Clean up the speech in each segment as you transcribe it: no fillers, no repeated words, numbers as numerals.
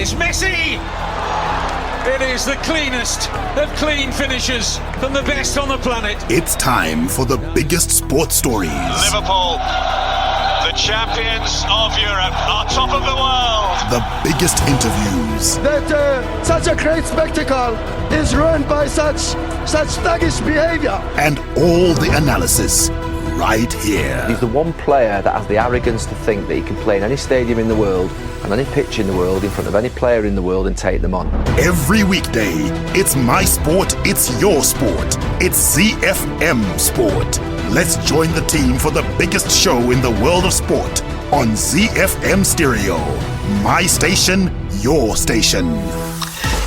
It's Messi! It is the cleanest of clean finishes from the best on the planet. It's time for the biggest sports stories. Liverpool, the champions of Europe, on top of the world. The biggest interviews. That such a great spectacle is ruined by such thuggish behavior. And all the analysis right here. He's the one player that has the arrogance to think that he can play in any stadium in the world and any pitch in the world in front of any player in the world and take them on. Every weekday, it's my sport, it's your sport. It's ZiFM Sport. Let's join the team for the biggest show in the world of sport on ZiFM Stereo. My station, your station.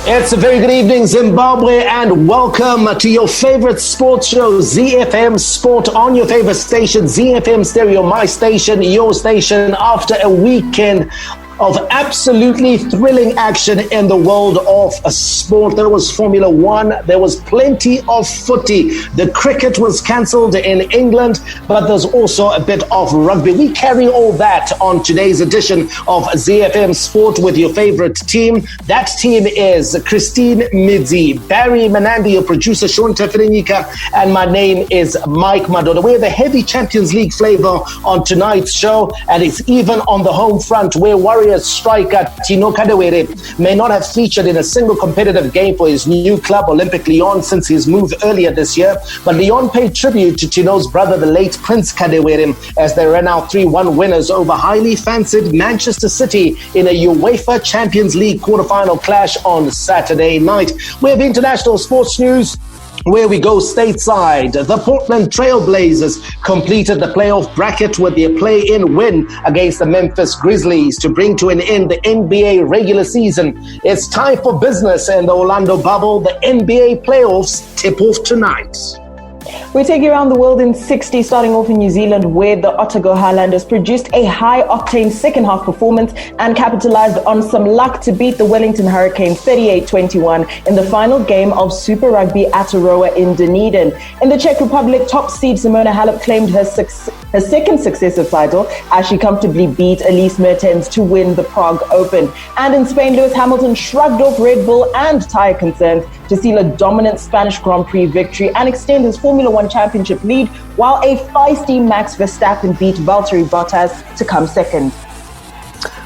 It's a very good evening, Zimbabwe, and welcome to your favorite sports show, ZiFM Sport, on your favorite station, ZiFM Stereo, my station, your station, after a weekend of absolutely thrilling action in the world of sport. There was Formula One, there was plenty of footy. The cricket was cancelled in England, but there's also a bit of rugby. We carry all that on today's edition of ZiFM Sport with your favorite team. That team is Christine Midzi, Barry Menandi, your producer, Sean Teferinika, and my name is Mike Madoda. We have a heavy Champions League flavor on tonight's show, and it's even on the home front where Warriors striker Tino Kadewere may not have featured in a single competitive game for his new club, Olympic Lyon, since his move earlier this year. But Lyon paid tribute to Tino's brother, the late Prince Kadewere, as they ran out 3-1 winners over highly fancied Manchester City in a UEFA Champions League quarterfinal clash on Saturday night. We have international sports news, where we go stateside. The Portland Trail Blazers completed the playoff bracket with their play-in win against the Memphis Grizzlies to bring to an end the NBA regular season. It's time for business in the Orlando bubble. The NBA playoffs tip off tonight. We take you around the world in 60, starting off in New Zealand, where the Otago Highlanders produced a high-octane second-half performance and capitalized on some luck to beat the Wellington Hurricanes 38-21 in the final game of Super Rugby at Aroa in Dunedin. In the Czech Republic, top seed Simona Halep claimed her second successive title as she comfortably beat Elise Mertens to win the Prague Open. And in Spain, Lewis Hamilton shrugged off Red Bull and tyre concerns to seal a dominant Spanish Grand Prix victory and extend his Formula One championship lead, while a feisty Max Verstappen beat Valtteri Bottas to come second.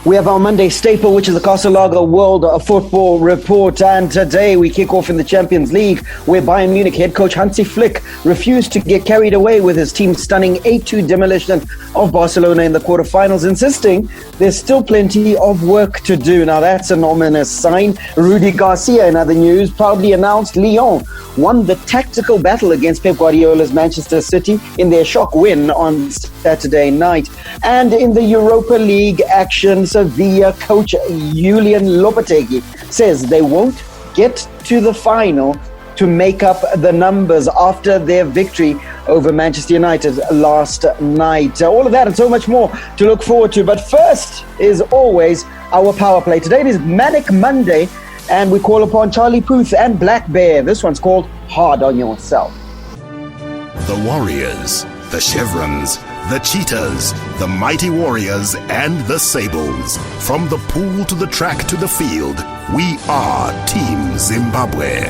We have our Monday staple, which is the Castle Lager World Football Report. And today we kick off in the Champions League, where Bayern Munich head coach Hansi Flick refused to get carried away with his team's stunning 8-2 demolition of Barcelona in the quarterfinals, insisting there's still plenty of work to do. Now that's an ominous sign. Rudy Garcia, in other news, proudly announced Lyon won the tactical battle against Pep Guardiola's Manchester City in their shock win on Saturday night. And in the Europa League action, Sevilla coach Julian Lopetegui says they won't get to the final to make up the numbers after their victory over Manchester United last night. All of that and so much more to look forward to. But first is always our power play. Today it is Manic Monday, and we call upon Charlie Puth and Black Bear. This one's called Hard on Yourself. The Warriors, the Chevrons, the Cheetahs, the Mighty Warriors, and the Sables. From the pool to the track to the field, we are Team Zimbabwe.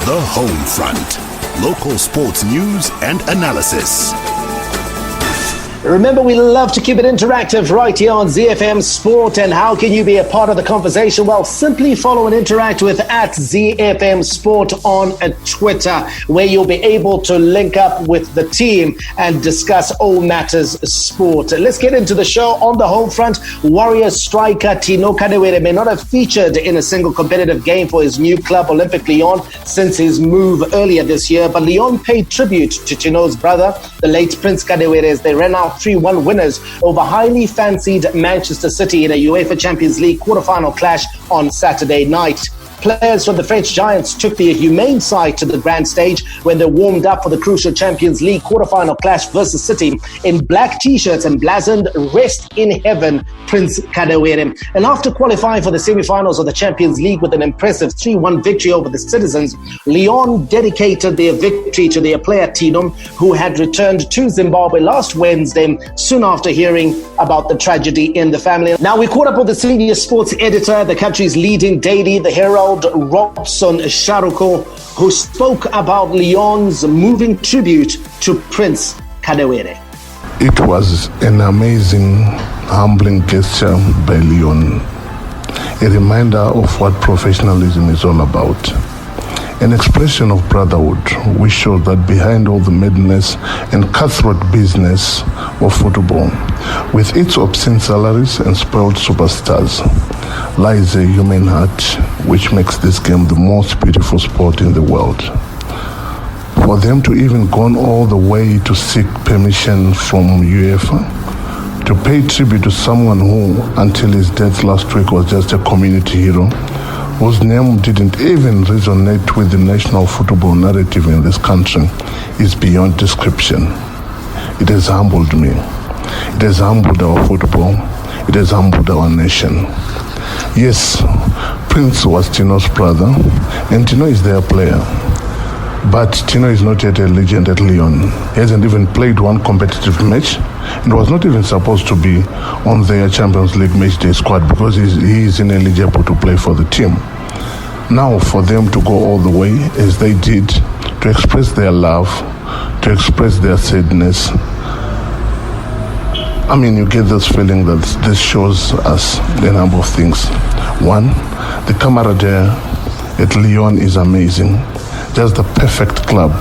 The Home Front. Local sports news and analysis. Remember, we love to keep it interactive right here on ZiFM Sport. And how can you be a part of the conversation? Well, simply follow and interact with @ZiFM Sport on Twitter, where you'll be able to link up with the team and discuss all matters sport. Let's get into the show. On the home front, Warriors striker Tino Kadewere may not have featured in a single competitive game for his new club, Olympic Lyon, since his move earlier this year. But Lyon paid tribute to Tino's brother, the late Prince Kadewere, as they ran out 3-1 winners over highly fancied Manchester City in a UEFA Champions League quarterfinal clash on Saturday night. players from the French Giants took the humane side to the grand stage when they warmed up for the crucial Champions League quarterfinal clash versus City in black t-shirts and blazoned "Rest in Heaven, Prince Kadewere." And after qualifying for the semi-finals of the Champions League with an impressive 3-1 victory over the Citizens, Lyon dedicated their victory to their player Tino, who had returned to Zimbabwe last Wednesday, soon after hearing about the tragedy in the family. Now, we caught up with the senior sports editor, the country's leading daily, the Herald, Robson Sharuko, who spoke about Lyon's moving tribute to Prince Kadewere. It was an amazing, humbling gesture by Lyon, a reminder of what professionalism is all about. An expression of brotherhood, which shows that behind all the madness and cutthroat business of football, with its obscene salaries and spoiled superstars, lies a human heart which makes this game the most beautiful sport in the world. For them to even gone all the way to seek permission from UEFA to pay tribute to someone who, until his death last week, was just a community hero, whose name didn't even resonate with the national football narrative in this country, is beyond description. It has humbled me. It has humbled our football. It has humbled our nation. Yes, Prince was Tino's brother, and Tino is their player. But Tino is not yet a legend at Lyon. He hasn't even played one competitive match and was not even supposed to be on their Champions League matchday squad because he is ineligible to play for the team. Now, for them to go all the way as they did, to express their love, to express their sadness, I mean, you get this feeling that this shows us a number of things. One, the camaraderie at Lyon is amazing. Just the perfect club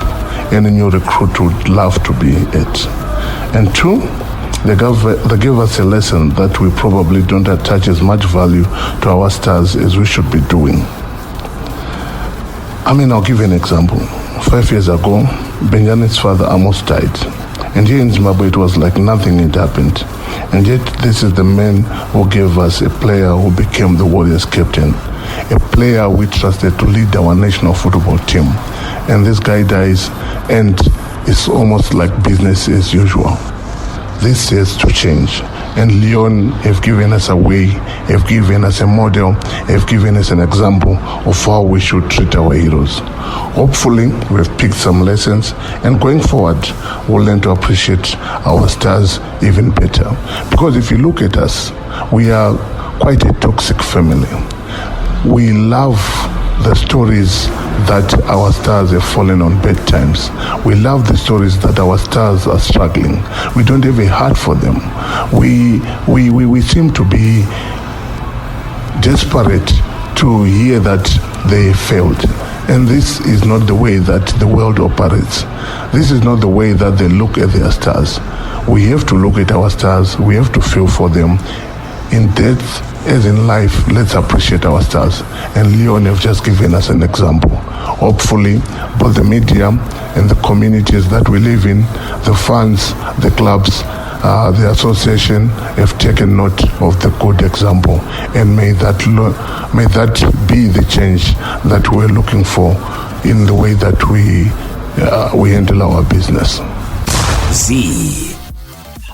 any new recruit would love to be at. And two, they give us a lesson that we probably don't attach as much value to our stars as we should be doing. I mean, I'll give you an example. 5 years ago, Benjamin's father almost died. And here in Zimbabwe, it was like nothing had happened. And yet, this is the man who gave us a player who became the Warriors captain, a player we trusted to lead our national football team. And this guy dies, and it's almost like business as usual. This has to change. And Lyon have given us a way, have given us a model, have given us an example of how we should treat our heroes. Hopefully, we've picked some lessons, and going forward, we'll learn to appreciate our stars even better. Because if you look at us, we are quite a toxic family. We love the stories that our stars have fallen on bad times. We love the stories that our stars are struggling. We don't have a heart for them. We seem to be desperate to hear that they failed. And this is not the way that the world operates. This is not the way that they look at their stars. We have to look at our stars. We have to feel for them. In death, as in life, let's appreciate our stars. And Lyon have just given us an example. Hopefully, both the media and the communities that we live in, the fans, the clubs, the association have taken note of the good example. And may that be the change that we're looking for in the way that we handle our business.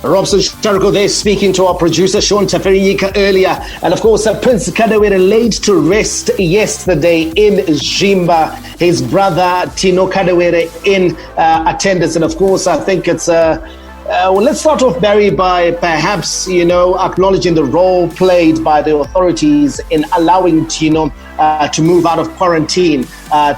Robson Sharuko there speaking to our producer Sean Taferiyika earlier. And of course, Prince Kadewere laid to rest yesterday in Zimba. His brother Tino Kadewere in attendance. And of course, I think it's well, let's start off, Barry, by perhaps, acknowledging the role played by the authorities in allowing Tino to move out of quarantine,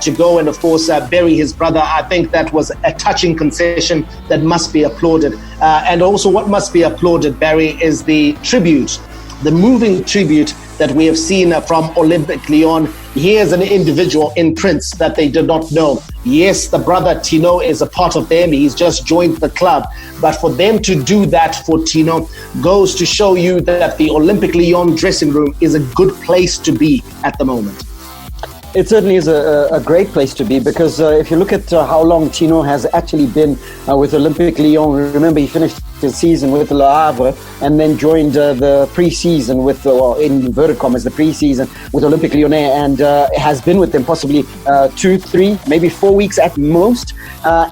to go and, of course, bury his brother. I think that was a touching concession that must be applauded. And also what must be applauded, Barry, is the tribute, the moving tribute that we have seen from Olympic Lyon. Here's an individual in Prince that they did not know. Yes, the brother Tino is a part of them. He's just joined the club. But for them to do that for Tino goes to show you that the Olympic Lyon dressing room is a good place to be at the moment. It certainly is a great place to be, because if you look at how long Tino has actually been with Olympic Lyon, remember he finished his season with Le Havre, and then joined the pre-season with, in inverted commas, the pre-season with Olympique Lyonnais, and has been with them possibly 2, 3, maybe 4 weeks at most,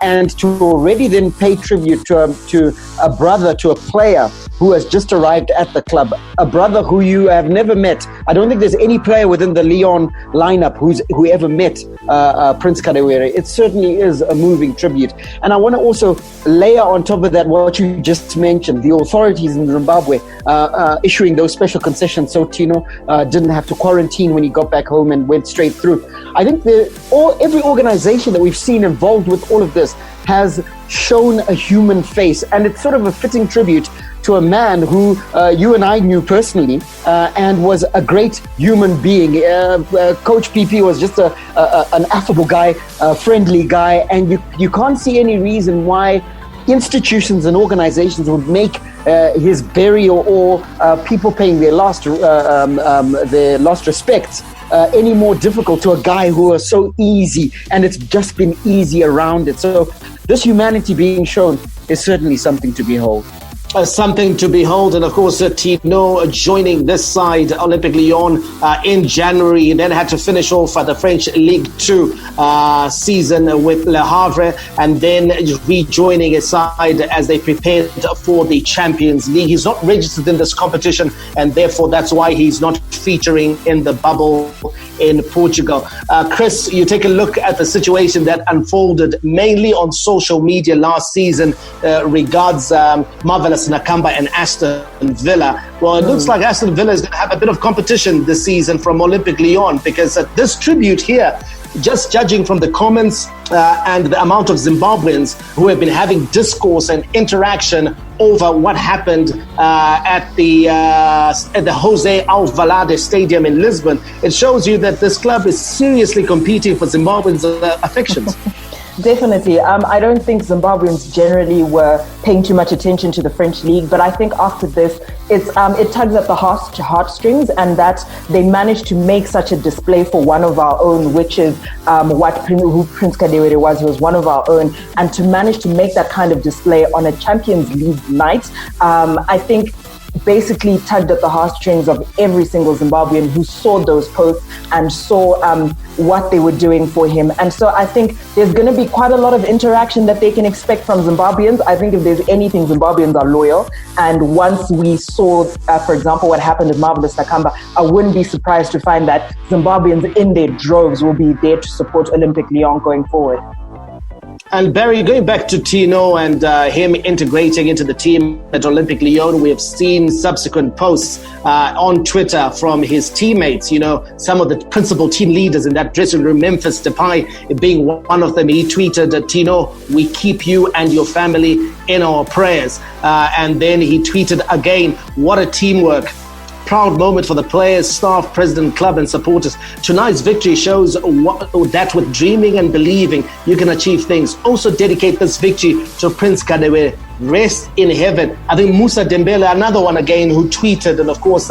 and to already then pay tribute to a brother, to a player who has just arrived at the club, a brother who you have never met. I don't think there's any player within the Lyon lineup who ever met Prince Kadewere. It certainly is a moving tribute. And I want to also layer on top of that what you just mentioned, the authorities in Zimbabwe issuing those special concessions so Tino didn't have to quarantine when he got back home and went straight through. I think every organization that we've seen involved with all of this has shown a human face, and it's sort of a fitting tribute to a man who you and I knew personally and was a great human being. Coach PP was just an affable guy, a friendly guy, and you can't see any reason why institutions and organizations would make his burial or people paying their last respects any more difficult to a guy who was so easy, and it's just been easy around it. So this humanity being shown is certainly something to behold. Something to behold, and of course Tino joining this side, Olympique Lyon, in January, and then had to finish off the French Ligue 2 season with Le Havre, and then rejoining his side as they prepared for the Champions League. He's not registered in this competition, and therefore that's why he's not featuring in the bubble in Portugal. Chris, you take a look at the situation that unfolded mainly on social media last season regards Marvelous Nakamba and Aston Villa. Well, it looks like Aston Villa is going to have a bit of competition this season from Olympique Lyon, because this tribute here, just judging from the comments and the amount of Zimbabweans who have been having discourse and interaction over what happened at the José Alvalade Stadium in Lisbon, it shows you that this club is seriously competing for Zimbabweans' affections. Definitely. I don't think Zimbabweans generally were paying too much attention to the French league, but I think after this, it tugs at the heartstrings, and that they managed to make such a display for one of our own, which is who Prince Kadewere was. He was one of our own, and to manage to make that kind of display on a Champions League night, I think basically tugged at the heartstrings of every single Zimbabwean who saw those posts and saw what they were doing for him. And so I think there's going to be quite a lot of interaction that they can expect from Zimbabweans. I think if there's anything, Zimbabweans are loyal. And once we saw, for example, what happened with Marvelous Nakamba, I wouldn't be surprised to find that Zimbabweans in their droves will be there to support Olympique Lyon going forward. And Barry, going back to Tino and him integrating into the team at Olympique Lyon, we have seen subsequent posts on Twitter from his teammates. You know, some of the principal team leaders in that dressing room, Memphis Depay being one of them. He tweeted, Tino, we keep you and your family in our prayers. And then he tweeted again, what a teamwork. Proud moment for the players, staff, president, club and supporters. Tonight's victory shows that with dreaming and believing, you can achieve things. Also dedicate this victory to Prince Kadewere. Rest in heaven. I think Musa Dembele, another one again, who tweeted and of course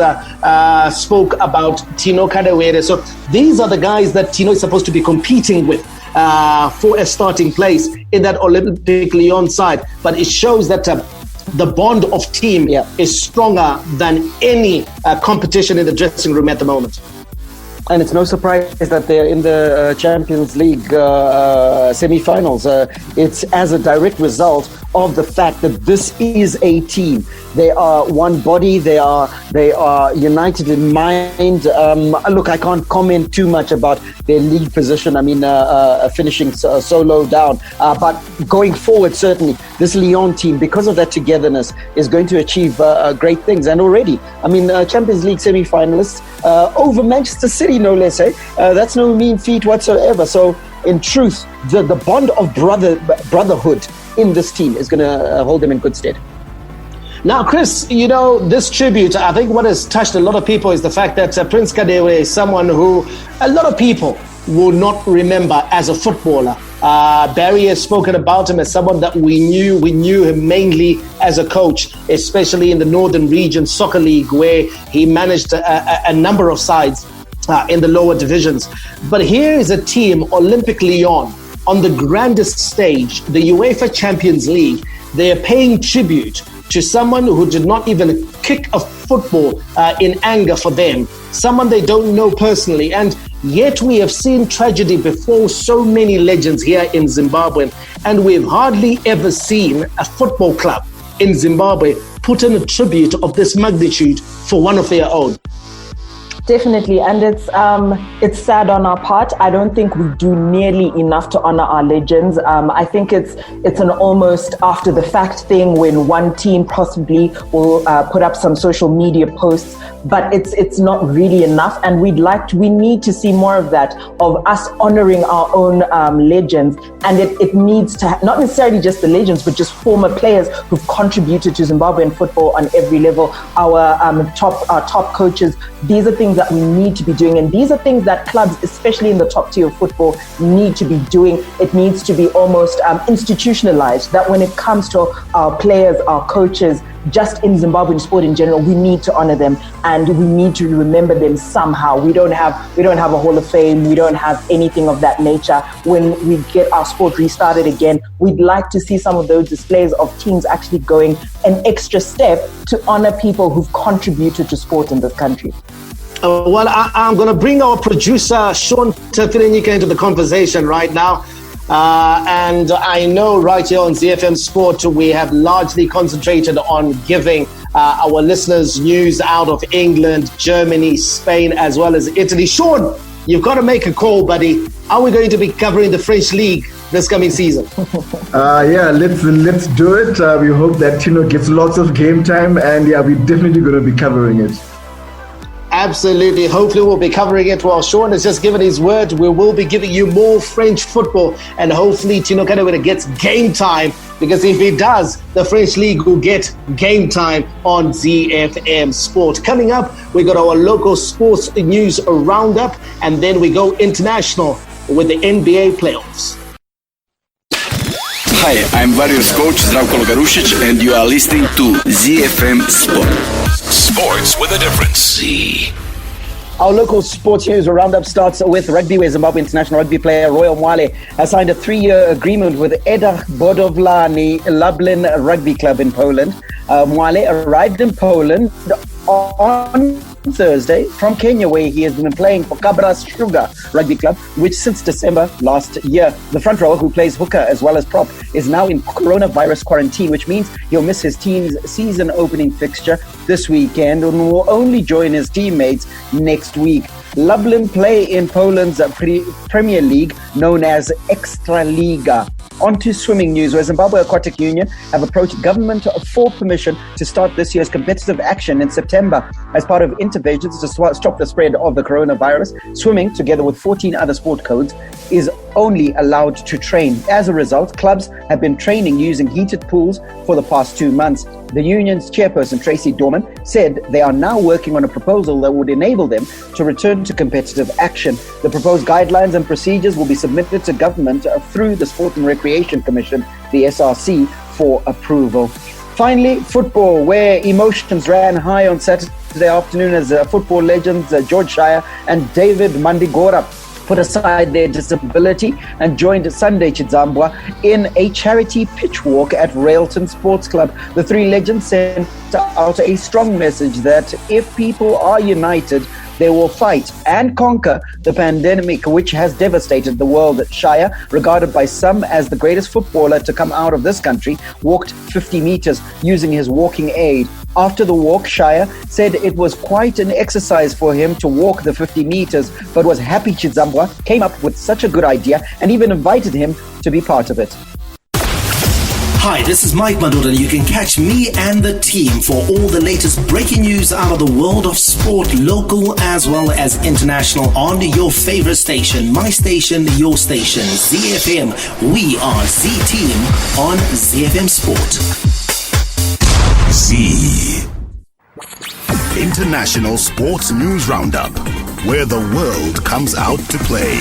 spoke about Tino Kadewere. So these are the guys that Tino is supposed to be competing with for a starting place in that Olympique Lyon side. But it shows that the bond of team is stronger than any competition in the dressing room at the moment. And it's no surprise that they're in the Champions League semi-finals. It's as a direct result of the fact that this is a team. They are one body. They are united in mind. Look, I can't comment too much about their league position. I mean, finishing so low down. But going forward, certainly, this Lyon team, because of that togetherness, is going to achieve great things. And already, I mean, Champions League semi-finalists over Manchester City, no less. That's no mean feat whatsoever. So, in truth, the bond of brotherhood in this team is going to hold them in good stead. Now, Chris, you know, this tribute, I think what has touched a lot of people is the fact that Prince Kadewere is someone who a lot of people will not remember as a footballer. Barry has spoken about him as someone that we knew him mainly as a coach, especially in the Northern Region Soccer League, where he managed a number of sides in the lower divisions. But here is a team, Olympique Lyon, on the grandest stage, the UEFA Champions League. They are paying tribute to someone who did not even kick a football in anger for them, someone they don't know personally. And yet we have seen tragedy before so many legends here in Zimbabwe, and we've hardly ever seen a football club in Zimbabwe put in a tribute of this magnitude for one of their own. Definitely, and it's sad on our part. I don't think we do nearly enough to honor our legends. I think it's an almost after the fact thing when one team possibly will put up some social media posts, but it's not really enough. And we need to see more of that, of us honoring our own legends. And it needs to not necessarily just the legends, but just former players who've contributed to Zimbabwean football on every level. Our top coaches. These are things that we need to be doing, and these are things that clubs, especially in the top tier of football, need to be doing. It needs to be almost institutionalized, that when it comes to our players, our coaches, just in Zimbabwean sport in general, we need to honor them and we need to remember them somehow. We don't have a Hall of Fame. We don't have anything of that nature. When we get our sport restarted again, we'd like to see some of those displays of teams actually going an extra step to honor people who've contributed to sport in this country. Well, I'm going to bring our producer, Sean Tafirinika, into the conversation right now. And I know right here on ZiFM Sport, we have largely concentrated on giving our listeners news out of England, Germany, Spain, as well as Italy. Sean, you've got to make a call, buddy. Are we going to be covering the French League this coming season? Yeah, let's do it. We hope that Tino gets lots of game time, and yeah, we're definitely going to be covering it. Absolutely. Hopefully we'll be covering it. Well, Sean has just given his word. We will be giving you more French football, and hopefully Tino Kadewere gets game time, because if he does, the French League will get game time on ZiFM Sport. Coming up, we got our local sports news roundup, and then we go international with the NBA playoffs. Hi, I'm Warriors coach Zdravko Logarušić, and you are listening to ZiFM Sport. Sports with a difference. Our local sports news roundup starts with rugby, where Zimbabwe international rugby player Royal Mwale has signed a 3-year agreement with Eda Bodovlani Lublin Rugby Club in Poland. Mwale arrived in Poland on Thursday from Kenya, where he has been playing for Kabras Sugar Rugby Club, which since December last year. The front rower, who plays hooker as well as prop, is now in coronavirus quarantine, which means he'll miss his team's season opening fixture this weekend and will only join his teammates next week. Lublin play in Poland's Premier League, known as Ekstraliga. On to swimming news, where Zimbabwe Aquatic Union have approached government for permission to start this year's competitive action in September. As part of interventions to stop the spread of the coronavirus, swimming, together with 14 other sport codes, is only allowed to train. As a result, clubs have been training using heated pools for the past 2 months. The union's chairperson, Tracy Dorman, said they are now working on a proposal that would enable them to return to competitive action. The proposed guidelines and procedures will be submitted to government through the Sport and Recreation Commission, the SRC, for approval. Finally, football, where emotions ran high on Saturday afternoon as football legends George Shire and David Mandigora put aside their disability and joined Sunday Chidzambwa in a charity pitch walk at Railton Sports Club. The three legends sent out a strong message that if people are united, they will fight and conquer the pandemic, which has devastated the world. Shire, regarded by some as the greatest footballer to come out of this country, walked 50 meters using his walking aid. After the walk, Shire said it was quite an exercise for him to walk the 50 meters, but was happy Chidzambwa came up with such a good idea and even invited him to be part of it. Hi, this is Mike Madoda, and you can catch me and the team for all the latest breaking news out of the world of sport, local as well as international, on your favorite station, my station, your station, ZiFM. We are Z-Team on ZiFM Sport. Z. International Sports News Roundup, where the world comes out to play.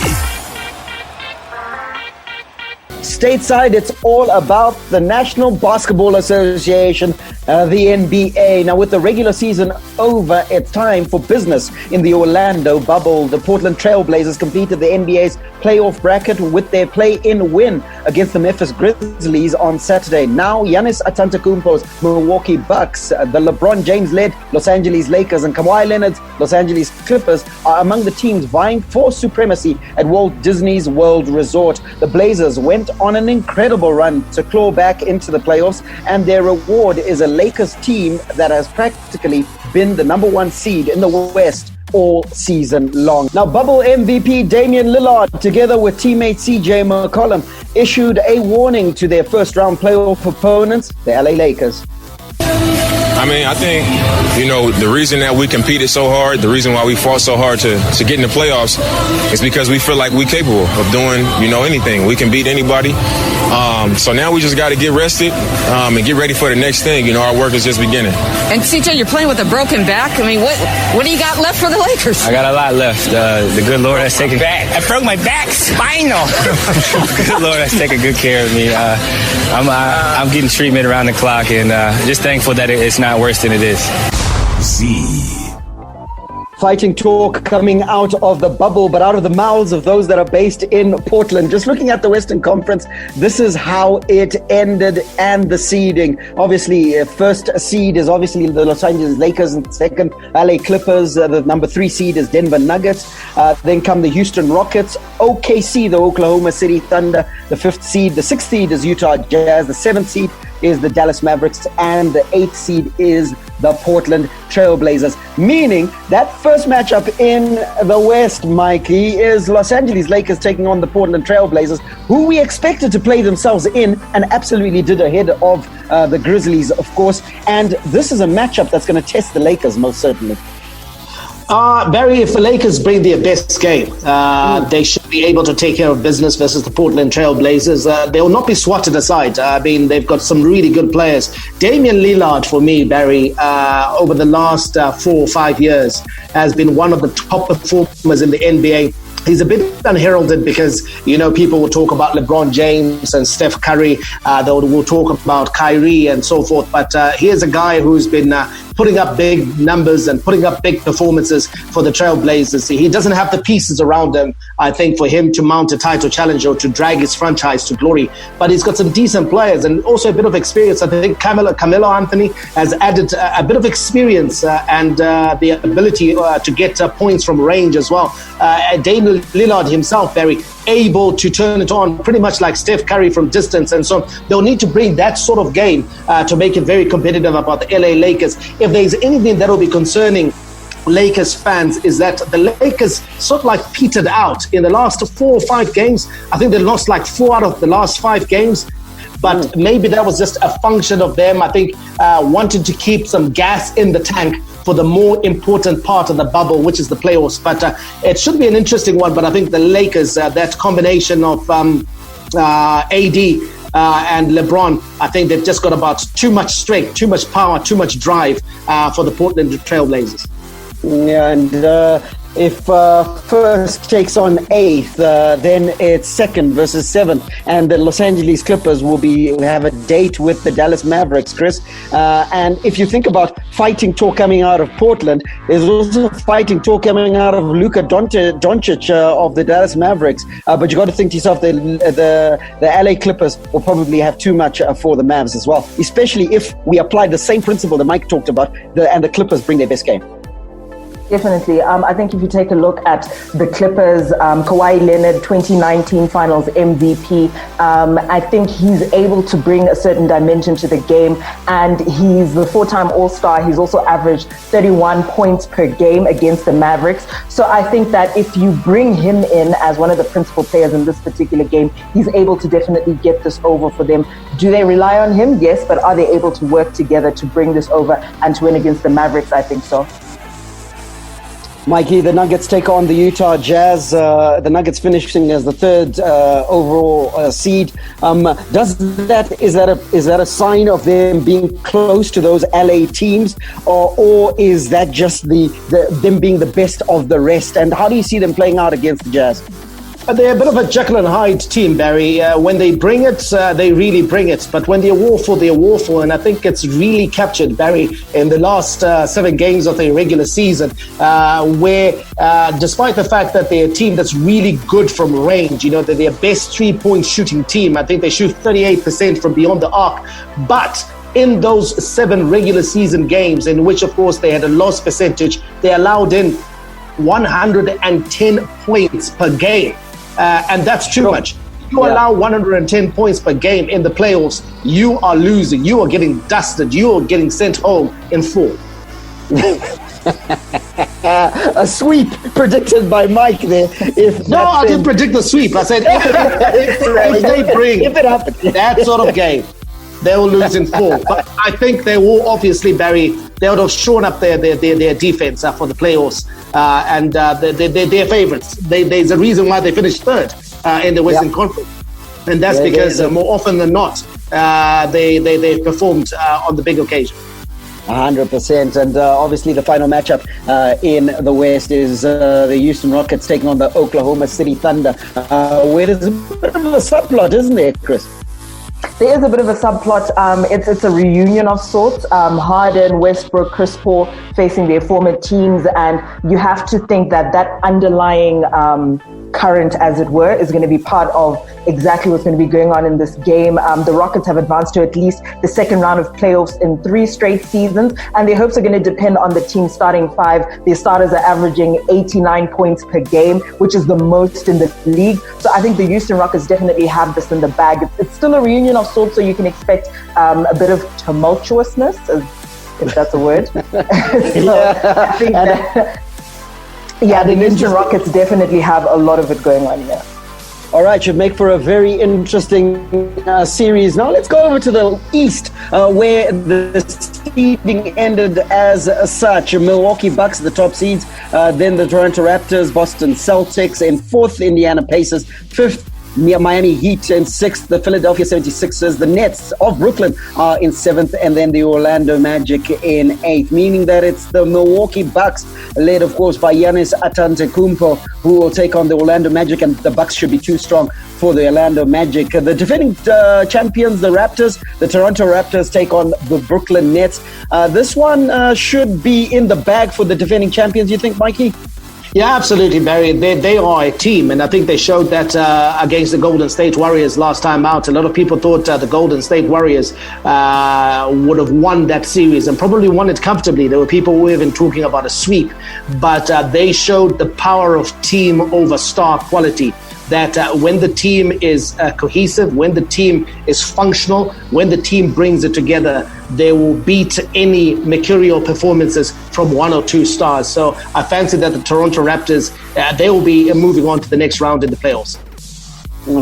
Stateside, it's all about the National Basketball Association The NBA. Now, with the regular season over, it's time for business in the Orlando bubble. The Portland Trail Blazers completed the NBA's playoff bracket with their play-in win against the Memphis Grizzlies on Saturday. Now, Giannis Antetokounmpo's Milwaukee Bucks, the LeBron James-led Los Angeles Lakers, and Kawhi Leonard's Los Angeles Clippers are among the teams vying for supremacy at Walt Disney's World Resort. The Blazers went on an incredible run to claw back into the playoffs, and their reward is a Lakers team that has practically been the number one seed in the West all season long. Now, bubble MVP Damian Lillard, together with teammate CJ McCollum, issued a warning to their first-round playoff opponents, the LA Lakers. I mean, I think, the reason that we competed so hard, the reason why we fought so hard to get in the playoffs is because we feel like we're capable of doing, anything. We can beat anybody. So now we just got to get rested and get ready for the next thing. Our work is just beginning. And CJ, you're playing with a broken back. I mean, what do you got left for the Lakers? I got a lot left. The good Lord has taken back. I broke my back, spinal. Good Lord has taken good care of me. I'm getting treatment around the clock, and just thankful that it's not worse than it is. Fighting talk coming out of the bubble, but out of the mouths of those that are based in Portland. Just looking at the Western Conference, this is how it ended and the seeding. Obviously, first seed is obviously the Los Angeles Lakers, and second, LA Clippers. The number 3 seed is Denver Nuggets. Then come the Houston Rockets, OKC, the Oklahoma City Thunder, the 5th seed. The 6th seed is Utah Jazz. The 7th seed is the Dallas Mavericks, and the 8th seed is the Portland Trail Blazers. Meaning that first matchup in the West, Mikey, is Los Angeles Lakers taking on the Portland Trail Blazers, who we expected to play themselves in and absolutely did ahead of the Grizzlies, of course. And this is a matchup that's going to test the Lakers most certainly. Barry, if the Lakers bring their best game, they should be able to take care of business versus the Portland Trail Blazers. They will not be swatted aside. I mean, they've got some really good players. Damian Lillard, for me, Barry, over the last 4 or 5 years, has been one of the top performers in the NBA. He's a bit unheralded because, people will talk about LeBron James and Steph Curry. They will talk about Kyrie and so forth. But here's a guy who's been putting up big numbers and putting up big performances for the Trailblazers. He doesn't have the pieces around him, I think, for him to mount a title challenge or to drag his franchise to glory. But he's got some decent players and also a bit of experience. I think Carmelo Anthony has added a bit of experience and the ability to get points from range as well. Damian Lillard himself, very able to turn it on pretty much like Steph Curry from distance, and so they'll need to bring that sort of game to make it very competitive about the LA Lakers. If there's anything that will be concerning Lakers fans, is that the Lakers sort of like petered out in the last 4 or 5 games. I think they lost like 4 out of the last 5 games. But maybe that was just a function of them, I think, wanting to keep some gas in the tank for the more important part of the bubble, which is the playoffs. But it should be an interesting one. But I think the Lakers, that combination of AD and LeBron, I think they've just got about too much strength, too much power, too much drive for the Portland Trailblazers. Yeah, and if first takes on 8th, then it's 2nd versus 7th, and the Los Angeles Clippers will have a date with the Dallas Mavericks, Chris. And if you think about fighting talk coming out of Portland, there's also fighting talk coming out of Luka Doncic of the Dallas Mavericks. But you got to think to yourself, the LA Clippers will probably have too much for the Mavs as well, especially if we apply the same principle that Mike talked about, and the Clippers bring their best game. Definitely. I think if you take a look at the Clippers, Kawhi Leonard, 2019 Finals MVP, I think he's able to bring a certain dimension to the game, and he's the 4-time All-Star. He's also averaged 31 points per game against the Mavericks. So I think that if you bring him in as one of the principal players in this particular game, he's able to definitely get this over for them. Do they rely on him? Yes, but are they able to work together to bring this over and to win against the Mavericks? I think so. Mikey, the Nuggets take on the Utah Jazz. The Nuggets finishing as the 3rd overall seed. Is that a sign of them being close to those LA teams, or is that just them being the best of the rest? And how do you see them playing out against the Jazz? They're a bit of a Jekyll and Hyde team, Barry. When they bring it, they really bring it. But when they're woeful, they're woeful. And I think it's really captured, Barry, in the last 7 games of the regular season, where despite the fact that they're a team that's really good from range, they're their best 3-point shooting team. I think they shoot 38% from beyond the arc. But in those 7 regular season games, in which, of course, they had a loss percentage, they allowed in 110 points per game. And that's too much. You allow 110 points per game in the playoffs, you are losing. You are getting dusted. You are getting sent home in 4. A sweep predicted by Mike there. I didn't predict the sweep. I said if they bring that sort of game, they will lose in 4. But I think they will obviously, Barry, they would have shown up their defense for the playoffs, and they're favorites. There's a reason why they finished 3rd in the Western Conference, and that's because more often than not, they performed on the big occasion. 100%. And obviously the final matchup in the West is the Houston Rockets taking on the Oklahoma City Thunder, where there's a bit of a subplot, isn't there, Chris? There is a bit of a subplot. It's a reunion of sorts. Harden, Westbrook, Chris Paul facing their former teams, and you have to think that underlying current, as it were, is going to be part of exactly what's going to be going on in this game. The Rockets have advanced to at least the second round of playoffs in 3 straight seasons, and their hopes are going to depend on the team's starting 5. Their starters are averaging 89 points per game, which is the most in the league. So I think the Houston Rockets definitely have this in the bag. It's still a reunion of sorts, so you can expect a bit of tumultuousness, if that's a word. I think that... the Houston Rockets definitely have a lot of it going on here. All right, should make for a very interesting series. Now let's go over to the East, where the seeding ended as such. Milwaukee Bucks, the top seeds, then the Toronto Raptors, Boston Celtics in 4th, Indiana Pacers, 5th, Miami Heat in 6th, the Philadelphia 76ers, the Nets of Brooklyn are in 7th, and then the Orlando Magic in 8th, meaning that it's the Milwaukee Bucks, led of course by Giannis Antetokounmpo, who will take on the Orlando Magic, and the Bucks should be too strong for the Orlando Magic. The defending champions, the Raptors, the Toronto Raptors take on the Brooklyn Nets. This one should be in the bag for the defending champions, you think, Mikey? Yeah, absolutely, Barry. They are a team, and I think they showed that against the Golden State Warriors last time out. A lot of people thought the Golden State Warriors would have won that series and probably won it comfortably. There were people who were even talking about a sweep, but they showed the power of team over star quality. That when the team is cohesive, when the team is functional, when the team brings it together, they will beat any mercurial performances from 1 or 2 stars. So I fancy that the Toronto Raptors, they will be moving on to the next round in the playoffs.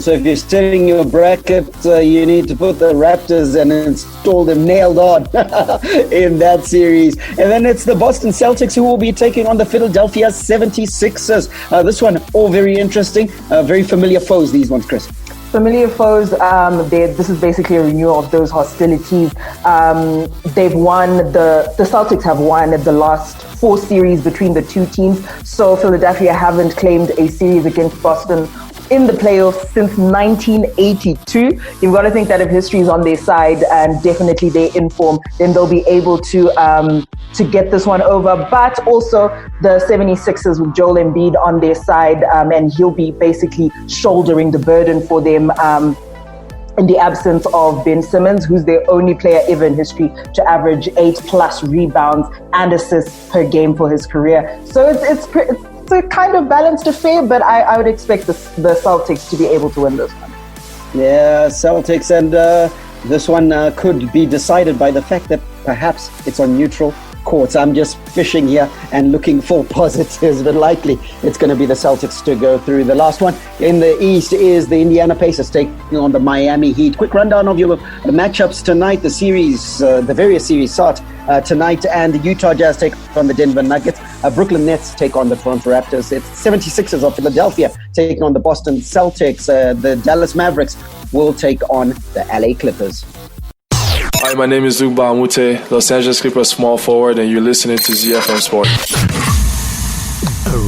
So if you're setting your bracket, you need to put the Raptors and install them nailed on in that series. And then it's the Boston Celtics who will be taking on the Philadelphia 76ers. This one, all very interesting. Very familiar foes, these ones, Chris. Familiar foes, this is basically a renewal of those hostilities. They've won, the Celtics have won the last 4 series between the two teams. So Philadelphia haven't claimed a series against Boston in the playoffs since 1982. You've got to think that if history is on their side and definitely they're in form, then they'll be able to get this one over. But also the 76ers with Joel Embiid on their side, and he'll be basically shouldering the burden for them in the absence of Ben Simmons, who's their only player ever in history to average 8+ rebounds and assists per game for his career. So it's a kind of balanced affair, but I would expect the Celtics to be able to win this one. Yeah, Celtics, and this one could be decided by the fact that perhaps it's on neutral courts. I'm just fishing here and looking for positives, but likely it's going to be the Celtics to go through. The last one in the East is the Indiana Pacers taking on the Miami Heat. Quick rundown of your matchups tonight. The series, the various series start tonight, and the Utah Jazz take on the Denver Nuggets. Brooklyn Nets take on the Toronto Raptors. It's 76ers of Philadelphia taking on the Boston Celtics. The Dallas Mavericks will take on the LA Clippers. Hi, my name is Zugba Amute, Los Angeles Clippers small forward, and you're listening to ZiFM Sport.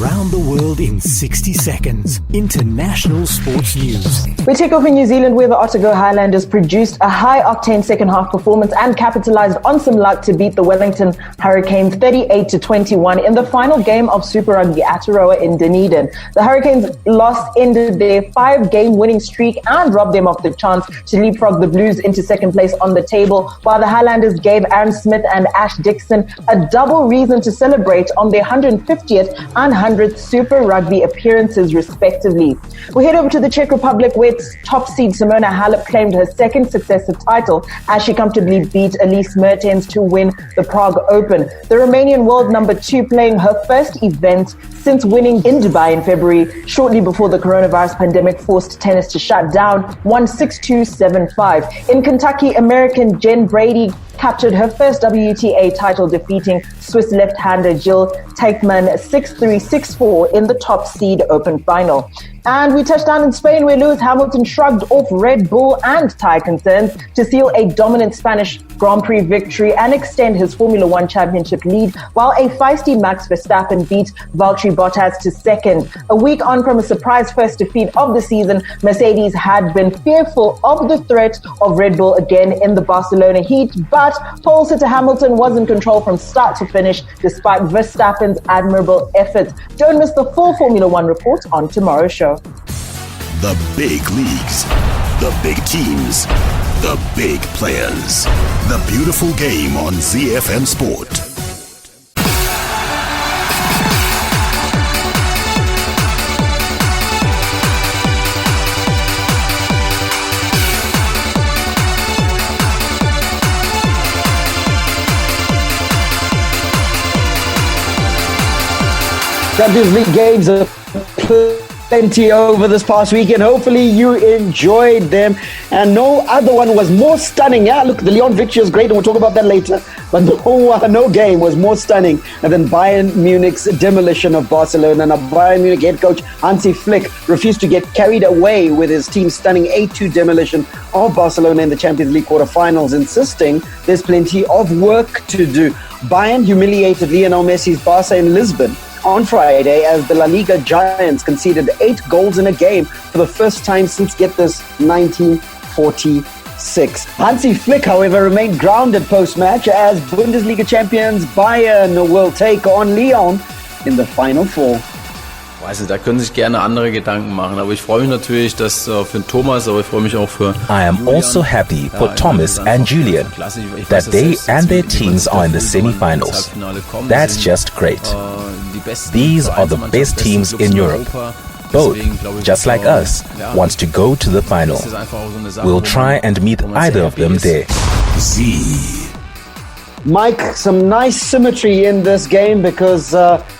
Around the world in 60 seconds. International sports news. We take off in New Zealand, where the Otago Highlanders produced a high-octane second-half performance and capitalised on some luck to beat the Wellington Hurricanes 38-21 in the final game of Super Rugby at Aotearoa in Dunedin. The Hurricanes' loss ended their 5-game winning streak and robbed them of the chance to leapfrog the Blues into second place on the table, while the Highlanders gave Aaron Smith and Ash Dixon a double reason to celebrate on their 150th and 100th Super Rugby appearances, respectively. We head over to the Czech Republic, where top seed Simona Halep claimed her second successive title as she comfortably beat Elise Mertens to win the Prague Open. The Romanian world number 2 playing her first event since winning in Dubai in February, shortly before the coronavirus pandemic forced tennis to shut down, won 6-2, 7-5. In Kentucky, American Jen Brady captured her first WTA title, defeating Swiss left-hander Jill Teichmann 6-3, 6-4 in the top seed Open final. And we touched down in Spain, where Lewis Hamilton shrugged off Red Bull and tyre concerns to seal a dominant Spanish Grand Prix victory and extend his Formula One championship lead, while a feisty Max Verstappen beat Valtteri Bottas to second. A week on from a surprise first defeat of the season, Mercedes had been fearful of the threat of Red Bull again in the Barcelona heat, but pole sitter Hamilton was in control from start to finish despite Verstappen's admirable efforts. Don't miss the full Formula One report on tomorrow's show. The big leagues, the big teams, the big players. The beautiful game on ZiFM Sport. Champions League games are plenty over this past weekend. Hopefully you enjoyed them, and no other one was more stunning. Yeah, look, the Lyon victory was great, and we'll talk about that later, but no game was more stunning than Bayern Munich's demolition of Barcelona. Now, Bayern Munich head coach Hansi Flick refused to get carried away with his team's stunning 8-2 demolition of Barcelona in the Champions League quarterfinals, insisting there's plenty of work to do. Bayern humiliated Lionel Messi's Barca in Lisbon on Friday as the La Liga giants conceded 8 goals in a game for the first time since, get this, 1946. Hansi Flick, however, remained grounded post-match as Bundesliga champions Bayern will take on Lyon in the Final Four. Also, da können sich gerne andere Gedanken machen, aber ich freue mich natürlich, dass für Thomas, aber ich freue mich auch für I am also happy for Thomas and Julian that they and their teams are in the semi-finals. That's just great. These are the best teams in Europe. Both, just like us, wants to go to the final. We'll try and meet either of them there. Mike, some nice symmetry in this game because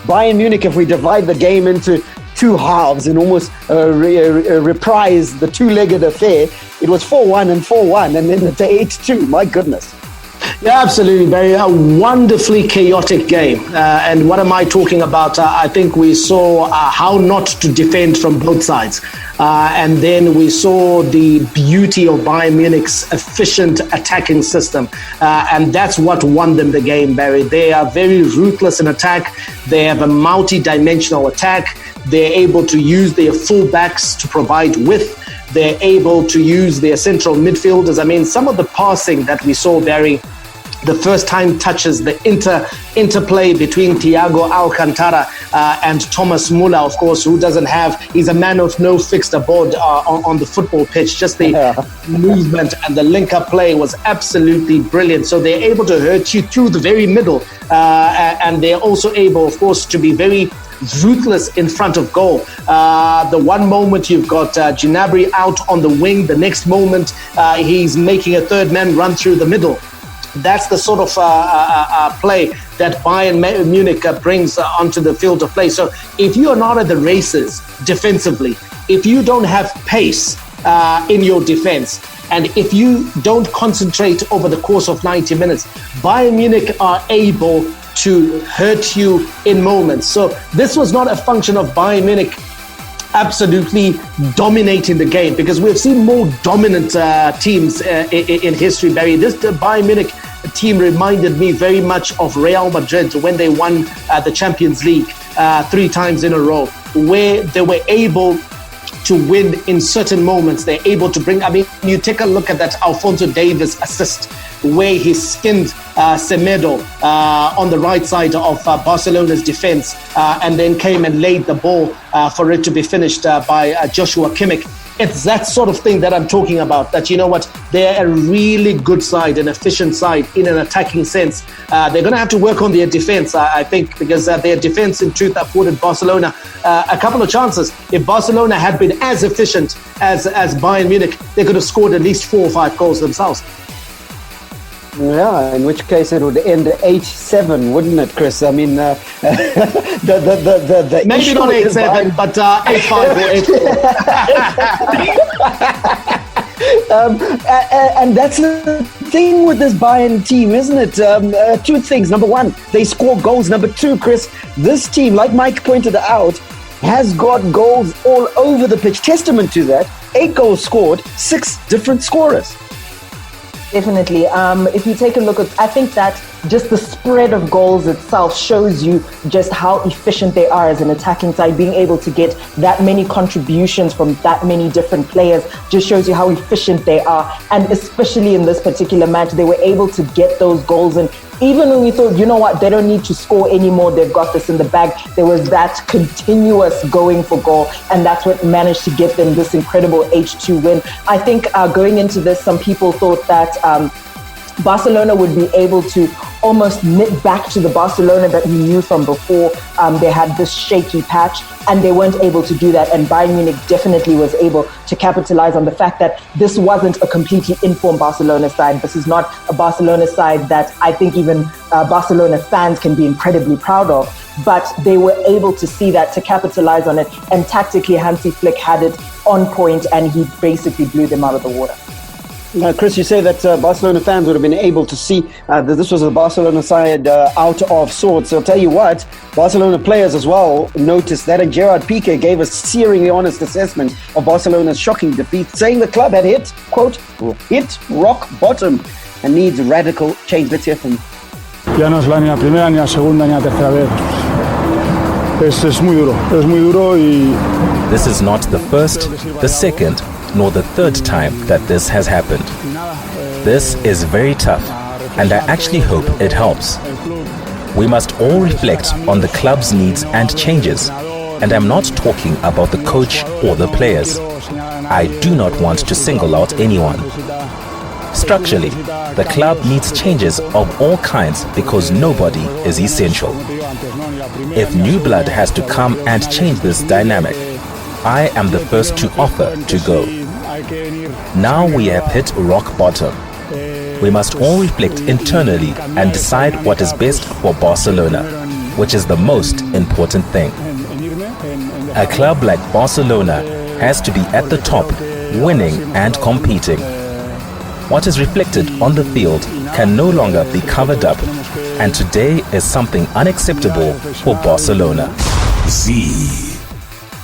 Bayern Munich, if we divide the game into two halves and almost reprise the two-legged affair, it was 4-1 and 4-1, and then it's 8-2. My goodness. Yeah, absolutely, Barry. A wonderfully chaotic game. And what am I talking about? I think we saw how not to defend from both sides. And then we saw the beauty of Bayern Munich's efficient attacking system. And that's what won them the game, Barry. They are very ruthless in attack. They have a multi-dimensional attack. They're able to use their full-backs to provide width. They're able to use their central midfielders. I mean, some of the passing that we saw, Barry, the first time touches, the interplay between Thiago Alcantara and Thomas Müller, of course, who doesn't have, he's a man of no fixed abode on the football pitch. Just the movement and the link-up play was absolutely brilliant. So they're able to hurt you through the very middle. And they're also able, of course, to be very ruthless in front of goal. The one moment you've got Gnabry out on the wing, the next moment he's making a third man run through the middle. That's the sort of play that Bayern Munich brings onto the field of play. So if you are not at the races defensively, if you don't have pace in your defense, and if you don't concentrate over the course of 90 minutes, Bayern Munich are able to hurt you in moments. So this was not a function of Bayern Munich absolutely dominating the game, because we've seen more dominant teams in history, Barry. This Bayern Munich team reminded me very much of Real Madrid when they won the Champions League. 3 times in a row, where they were able to win in certain moments. They're able to bring, I mean, you take a look at that Alphonso Davies assist where he skinned Semedo on the right side of Barcelona's defense and then came and laid the ball for it to be finished by Joshua Kimmich. It's that sort of thing that I'm talking about, that, you know what, they're a really good side, an efficient side in an attacking sense. They're going to have to work on their defense, I think, because their defense, in truth, afforded Barcelona a couple of chances. If Barcelona had been as efficient as Bayern Munich, they could have scored at least 4 or 5 goals themselves. Yeah, in which case it would end 8-7, wouldn't it, Chris? I mean, the maybe not 8-7, but 8-5 or 8-4. And that's the thing with this Bayern team, isn't it? 2 things. Number 1, they score goals. Number 2, Chris, this team, like Mike pointed out, has got goals all over the pitch. Testament to that, 8 goals scored, 6 different scorers. Definitely. If you take a look at, I think that just the spread of goals itself shows you just how efficient they are as an attacking side. Being able to get that many contributions from that many different players just shows you how efficient they are. And especially in this particular match, they were able to get those goals. And even when we thought, you know what, they don't need to score anymore, they've got this in the bag, there was that continuous going for goal. And that's what managed to get them this incredible H2 win. I think going into this, some people thought that Barcelona would be able to almost knit back to the Barcelona that we knew from before. They had this shaky patch and they weren't able to do that. And Bayern Munich definitely was able to capitalize on the fact that this wasn't a completely informed Barcelona side. This is not a Barcelona side that I think even Barcelona fans can be incredibly proud of. But they were able to see that, to capitalize on it. And tactically, Hansi Flick had it on point and he basically blew them out of the water. Chris, you say that Barcelona fans would have been able to see that this was a Barcelona side out of sorts. So I'll tell you what, Barcelona players as well noticed that, and Gerard Piqué gave a searingly honest assessment of Barcelona's shocking defeat, saying the club had hit, quote, hit rock bottom and needs radical change. Let's hear from him. Ya no es la ni la primera, ni la segunda, ni la tercera vez. Es muy duro y... This is not the first, the second, nor the third time that this has happened. This is very tough, and I actually hope it helps. We must all reflect on the club's needs and changes, and I'm not talking about the coach or the players. I do not want to single out anyone. Structurally, the club needs changes of all kinds because nobody is essential. If new blood has to come and change this dynamic, I am the first to offer to go. Now we have hit rock bottom. We must all reflect internally and decide what is best for Barcelona, which is the most important thing. A club like Barcelona has to be at the top, winning and competing. What is reflected on the field can no longer be covered up, and today is something unacceptable for Barcelona.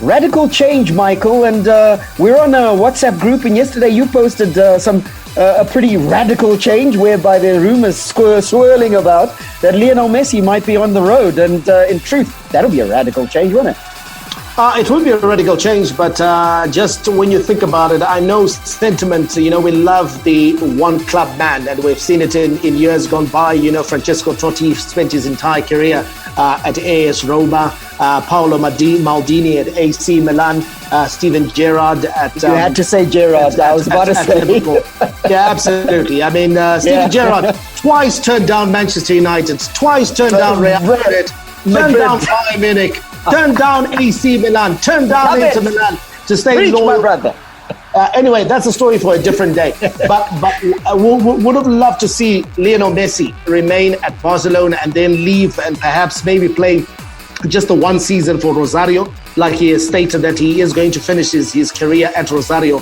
Radical change, Michael, and we're on a WhatsApp group, and yesterday you posted a pretty radical change whereby there are rumors swirling about that Lionel Messi might be on the road, and in truth, that'll be a radical change, wouldn't it? It will be a radical change, but just when you think about it, I know sentiment, we love the one club man, and we've seen it in years gone by. Francesco Totti spent his entire career at AS Roma, Paolo Maldini at AC Milan, Steven Gerrard at... You had to say Gerrard, I was about to say. Yeah, absolutely. I mean, Steven Gerrard twice turned down Manchester United, twice turned down Real Madrid, turned down Bayern Munich, turned down AC Milan, turned down Inter Milan to stay loyal. My brother. Anyway, that's a story for a different day. But would have loved to see Lionel Messi remain at Barcelona and then leave and perhaps maybe play just the one season for Rosario, like he has stated that he is going to finish his career at Rosario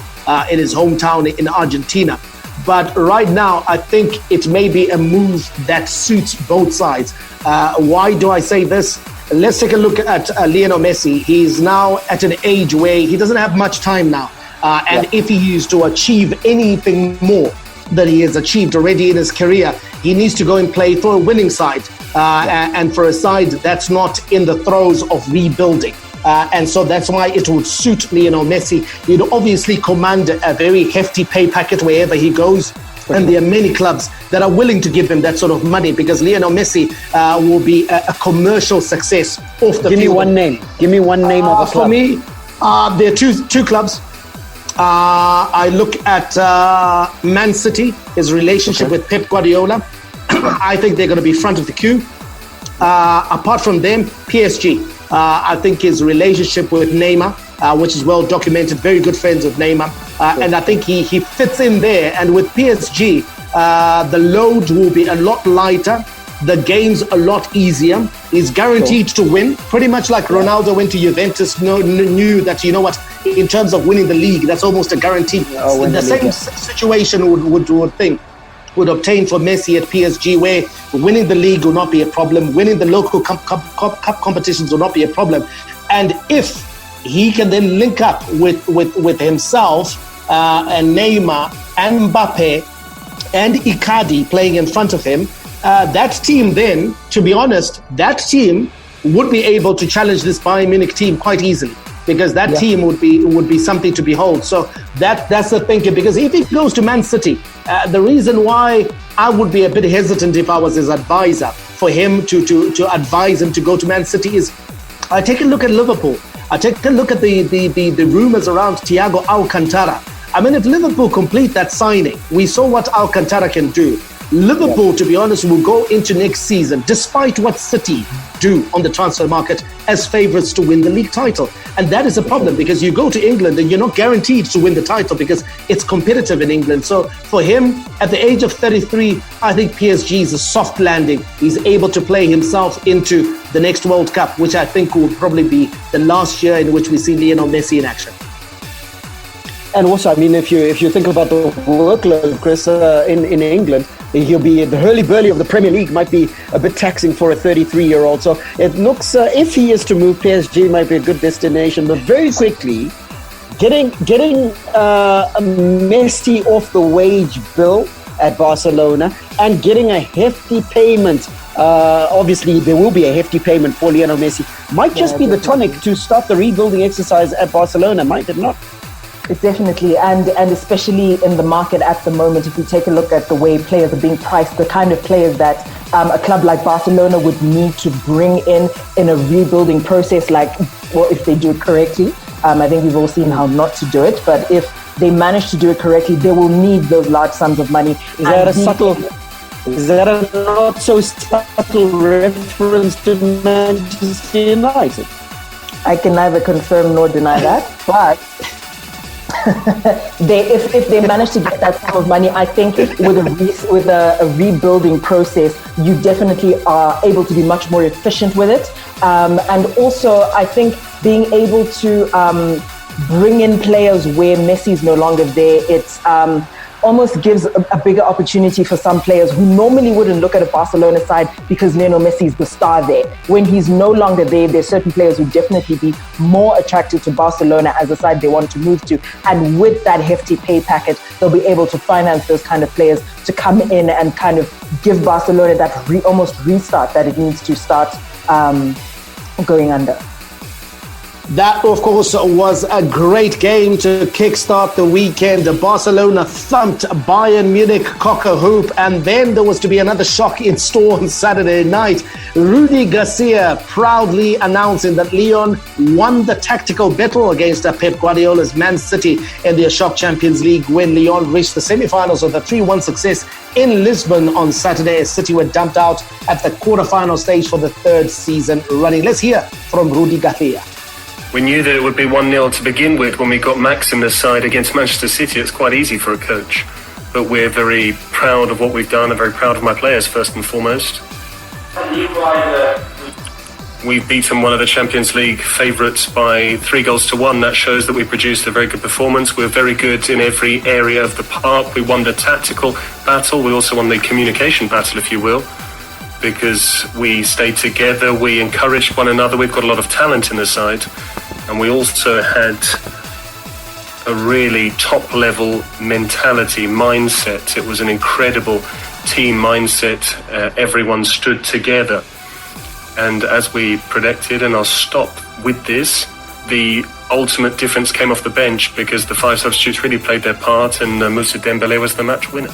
in his hometown in Argentina. But right now, I think it may be a move that suits both sides. Why do I say this? Let's take a look at Lionel Messi. He's now at an age where he doesn't have much time now. If he is to achieve anything more than he has achieved already in his career, he needs to go and play for a winning side and for a side that's not in the throes of rebuilding. And so that's why it would suit Lionel Messi. He'd obviously command a very hefty pay packet wherever he goes. And there are many clubs that are willing to give him that sort of money because Lionel Messi will be a commercial success off the field. Give me one name. Give me one name of a club. For me, there are two clubs. I look at Man City, his relationship with Pep Guardiola. I think they're going to be front of the queue. Apart from them, PSG. I think his relationship with Neymar, which is well documented, very good friends with Neymar. And I think he fits in there. And with PSG, the load will be a lot lighter. The game's a lot easier. He's guaranteed to win. Pretty much like Ronaldo went to Juventus, knew that, you know what, in terms of winning the league, that's almost a guarantee. The same situation would obtain for Messi at PSG, where winning the league will not be a problem, winning the local cup competitions will not be a problem. And if he can then link up with himself and Neymar and Mbappe and Icardi playing in front of him, that team then, to be honest, that team would be able to challenge this Bayern Munich team quite easily, because that team would be something to behold. So that's the thinking, because if he goes to Man City, the reason why I would be a bit hesitant if I was his advisor for him to advise him to go to Man City is, I take a look at Liverpool. I take a look at the rumors around Thiago Alcantara. I mean, if Liverpool complete that signing, we saw what Alcantara can do. Liverpool, to be honest, will go into next season, despite what City do on the transfer market, as favourites to win the league title. And that is a problem, because you go to England and you're not guaranteed to win the title because it's competitive in England. So for him, at the age of 33, I think PSG is a soft landing. He's able to play himself into the next World Cup, which I think will probably be the last year in which we see Lionel Messi in action. And also, I mean, if you think about the workload, Chris, in England, he'll be the hurly-burly of the Premier League, might be a bit taxing for a 33-year-old. So it looks, if he is to move, PSG might be a good destination. But very quickly, getting Messi off the wage bill at Barcelona and getting a hefty payment. Obviously, there will be a hefty payment for Lionel Messi. Might just be the tonic to start the rebuilding exercise at Barcelona, might it not? Definitely, and especially in the market at the moment, if you take a look at the way players are being priced, the kind of players that a club like Barcelona would need to bring in a rebuilding process, if they do it correctly. I think we've all seen how not to do it, but if they manage to do it correctly, they will need those large sums of money. Is that a not so subtle reference to Manchester United? I can neither confirm nor deny that, but if they manage to get that sum of money, I think with a rebuilding process, you definitely are able to be much more efficient with it. And also, I think being able to bring in players where Messi is no longer there, it's almost gives a bigger opportunity for some players who normally wouldn't look at a Barcelona side because Lionel Messi is the star there. When he's no longer there, there's certain players who definitely be more attracted to Barcelona as a side they want to move to. And with that hefty pay packet, they'll be able to finance those kind of players to come in and kind of give Barcelona that almost restart that it needs to start going under. That, of course, was a great game to kickstart the weekend. Barcelona thumped Bayern Munich cock-a-hoop, and then there was to be another shock in store on Saturday night. Rudi Garcia proudly announcing that Lyon won the tactical battle against Pep Guardiola's Man City in the Shock Champions League when Lyon reached the semi-finals of the 3-1 success in Lisbon on Saturday. City were dumped out at the quarter-final stage for the third season running. Let's hear from Rudi Garcia. We knew that it would be 1-0 to begin with when we got Max in the side against Manchester City. It's quite easy for a coach. But we're very proud of what we've done and very proud of my players, first and foremost. We've beaten one of the Champions League favourites by 3-1. That shows that we produced a very good performance. We're very good in every area of the park. We won the tactical battle. We also won the communication battle, if you will, because we stayed together, we encouraged one another. We've got a lot of talent in the side, and we also had a really top-level mentality, mindset. It was an incredible team mindset. Everyone stood together. And as we predicted, and I'll stop with this, the ultimate difference came off the bench because the 5 substitutes really played their part, and Moussa Dembélé was the match winner.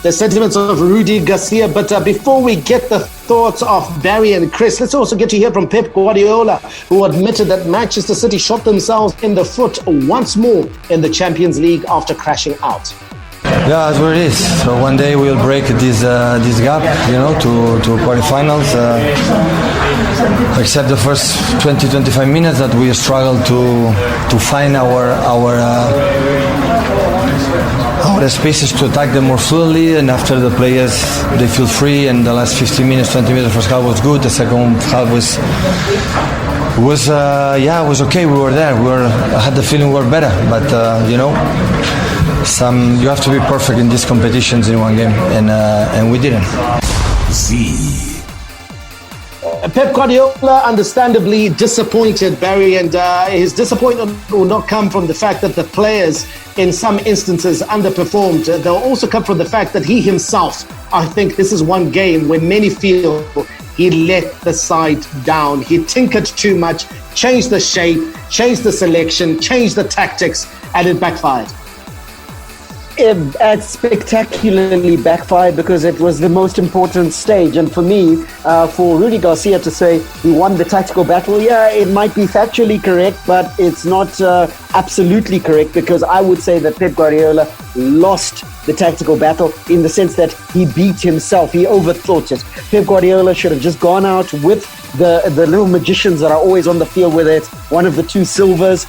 The sentiments of Rudy Garcia, but before we get the thoughts of Barry and Chris, let's also get to hear from Pep Guardiola, who admitted that Manchester City shot themselves in the foot once more in the Champions League after crashing out. Yeah, that's what it is. So one day we'll break this gap, to quarterfinals. Except the first 20-25 minutes that we struggled to find our spaces to attack them more fluently, and after the players they feel free, and the last 15 minutes, 20 minutes, the first half was good. The second half was okay. We were there. I had the feeling we were better, but you have to be perfect in these competitions in one game, and we didn't. Pep Guardiola understandably disappointed, Barry, and his disappointment will not come from the fact that the players in some instances underperformed. They'll also come from the fact that he himself, I think this is one game where many feel he let the side down. He tinkered too much, changed the shape, changed the selection, changed the tactics, and it backfired. It spectacularly backfired because it was the most important stage. And for me, for Rudy Garcia to say he won the tactical battle, yeah, it might be factually correct, but it's not absolutely correct, because I would say that Pep Guardiola lost the tactical battle in the sense that he beat himself. He overthought it. Pep Guardiola should have just gone out with the little magicians that are always on the field, whether it's one of the two Silvers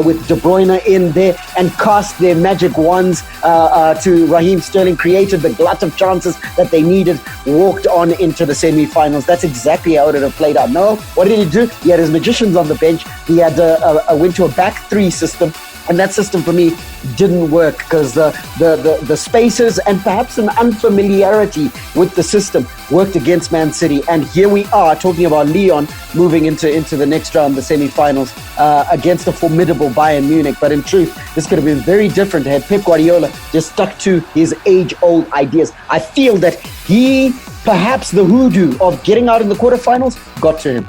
with De Bruyne in there, and cast their magic wands to Raheem Sterling, created the glut of chances that they needed, walked on into the semi-finals. That's exactly how it would have played out. No, what did he do? He had his magicians on the bench. He had went to a back three system, and that system for me didn't work because the spaces and perhaps an unfamiliarity with the system worked against Man City. And here we are talking about Lyon moving into the next round, the semi-finals, against a formidable Bayern Munich. But in truth, this could have been very different had Pep Guardiola just stuck to his age-old ideas. I feel that perhaps the hoodoo of getting out in the quarterfinals got to him.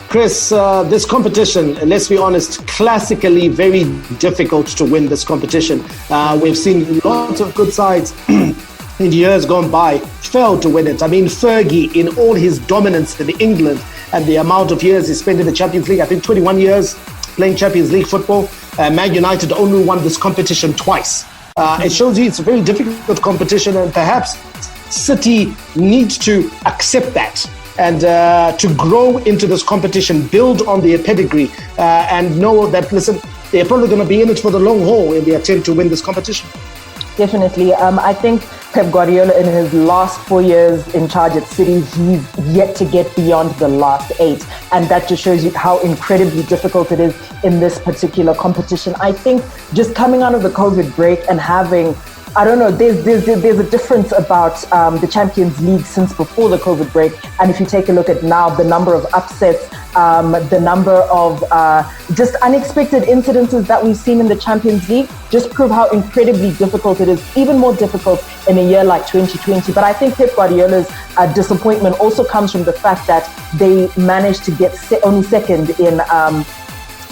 Chris, this competition, let's be honest, classically very difficult to win this competition. We've seen lots of good sides in years gone by fail to win it. I mean, Fergie, in all his dominance in England and the amount of years he spent in the Champions League, I think 21 years playing Champions League football, Man United only won this competition twice. It shows you it's a very difficult competition, and perhaps City needs to accept that and to grow into this competition, build on their pedigree, and know that, listen, they're probably going to be in it for the long haul in the attempt to win this competition. Definitely. I think Pep Guardiola, in his last 4 years in charge at City, he's yet to get beyond the last 8. And that just shows you how incredibly difficult it is in this particular competition. I think just coming out of the COVID break and having, I don't know, there's a difference about the Champions League since before the COVID break. And if you take a look at now, the number of upsets, the number of just unexpected incidences that we've seen in the Champions League just prove how incredibly difficult it is, even more difficult in a year like 2020. But I think Pep Guardiola's disappointment also comes from the fact that they managed to get only second in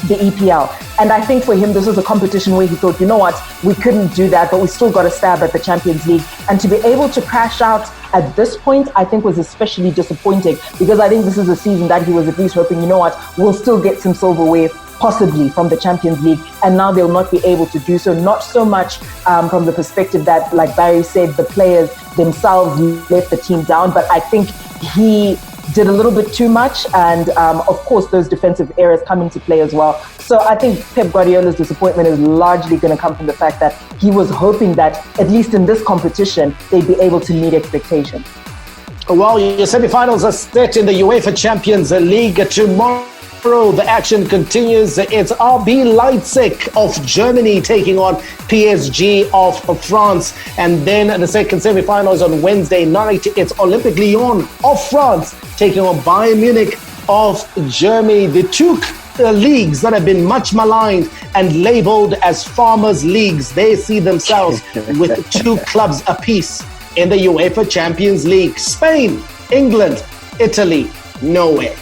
the EPL. And I think for him, this was a competition where he thought, you know what, we couldn't do that, but we still got a stab at the Champions League. And to be able to crash out at this point, I think was especially disappointing, because I think this is a season that he was at least hoping, you know what, we'll still get some silverware possibly from the Champions League, and now they'll not be able to do so. Not so much from the perspective that, like Barry said, the players themselves let the team down, but I think he did a little bit too much, and of course those defensive errors come into play as well. So I think Pep Guardiola's disappointment is largely going to come from the fact that he was hoping that at least in this competition they'd be able to meet expectations. Well, your semi-finals are set in the UEFA Champions League tomorrow. The action continues. It's RB Leipzig of Germany taking on PSG of France. And then the second semi-finals on Wednesday night, it's Olympique Lyon of France taking on Bayern Munich of Germany. The two leagues that have been much maligned and labeled as farmers' leagues, they see themselves with 2 clubs apiece in the UEFA Champions League. Spain, England, Italy, nowhere.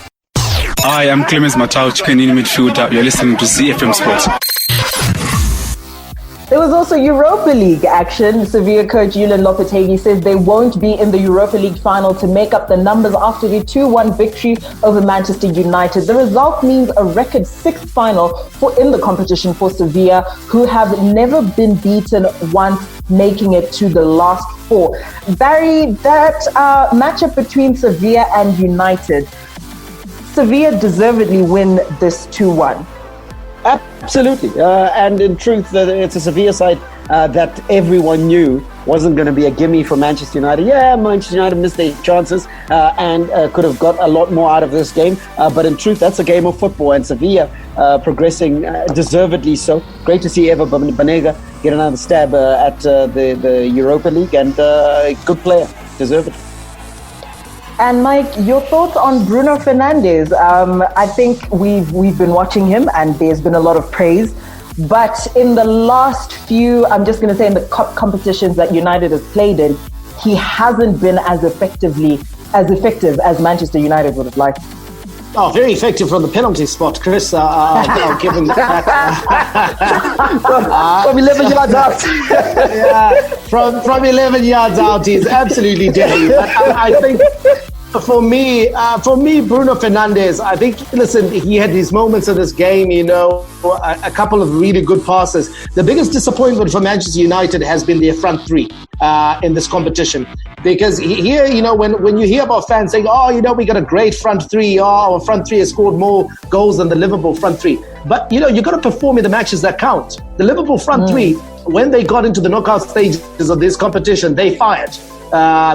Hi, I'm Clemens Matau, chicken in midfielder. You're listening to ZiFM Sport. There was also Europa League action. Sevilla coach Julen Lopetegui says they won't be in the Europa League final to make up the numbers after the 2-1 victory over Manchester United. The result means a record 6th final in the competition for Sevilla, who have never been beaten once, making it to the last 4. Barry, that matchup between Sevilla and United, Sevilla deservedly win this 2-1. Absolutely. And in truth, it's a Sevilla side that everyone knew wasn't going to be a gimme for Manchester United. Yeah, Manchester United missed their chances and could have got a lot more out of this game. But in truth, that's a game of football, and Sevilla progressing deservedly so. Great to see Eva Banega get another stab at the Europa League, and good player, deservedly. And Mike, your thoughts on Bruno Fernandes? I think we've been watching him, and there's been a lot of praise. But in the last few, I'm just going to say in the cup competitions that United has played in, he hasn't been as effective as Manchester United would have liked. Oh, very effective from the penalty spot, Chris. I'll give him that. From 11 yards out. Yeah, from 11 yards out, he's absolutely deadly. I think for me, Bruno Fernandes, I think, listen, he had these moments in this game, a couple of really good passes. The biggest disappointment for Manchester United has been their front 3 in this competition. Because here, when you hear about fans saying, we got a great front 3, our front 3 has scored more goals than the Liverpool front 3. But, you've got to perform in the matches that count. The Liverpool front 3, when they got into the knockout stages of this competition, they fired.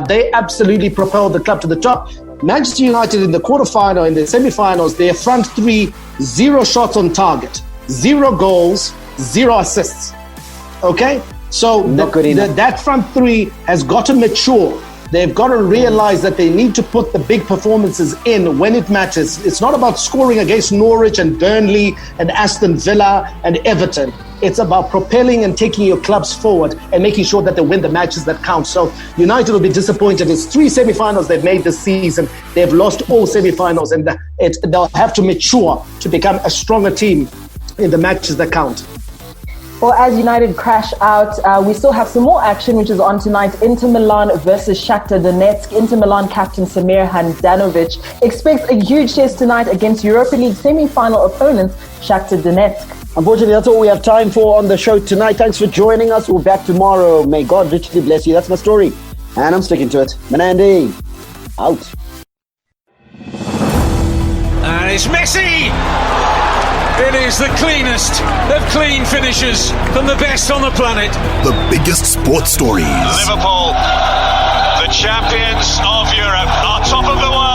They absolutely propelled the club to the top. Manchester United in the quarterfinal, in the semi-finals, their front 3, 0 shots on target, 0 goals, 0 assists. Okay? So that front 3 has got to mature. They've got to realize that they need to put the big performances in when it matters. It's not about scoring against Norwich and Burnley and Aston Villa and Everton. It's about propelling and taking your clubs forward and making sure that they win the matches that count. So United will be disappointed. It's 3 semi-finals they've made this season. They've lost all semi-finals, and they'll have to mature to become a stronger team in the matches that count. Well, as United crash out, we still have some more action, which is on tonight. Inter Milan versus Shakhtar Donetsk. Inter Milan captain Samir Handanovic expects a huge test tonight against Europa League semi-final opponents, Shakhtar Donetsk. Unfortunately, that's all we have time for on the show tonight. Thanks for joining us. We're back tomorrow. May God richly bless you. That's my story, and I'm sticking to it. Menandi, out. And it's Messi! It is the cleanest of clean finishes from the best on the planet. The biggest sports stories. Liverpool, the champions of Europe, are top of the world.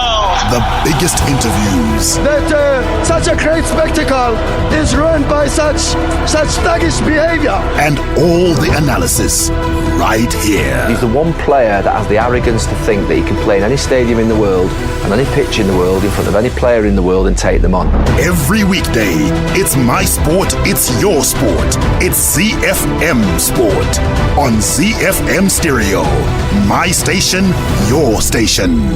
The biggest interviews. That such a great spectacle is ruined by such thuggish behavior. And all the analysis right here. He's the one player that has the arrogance to think that he can play in any stadium in the world and any pitch in the world in front of any player in the world and take them on. Every weekday, it's my sport, it's your sport. It's ZiFM Sport on ZiFM Stereo. My station, your station.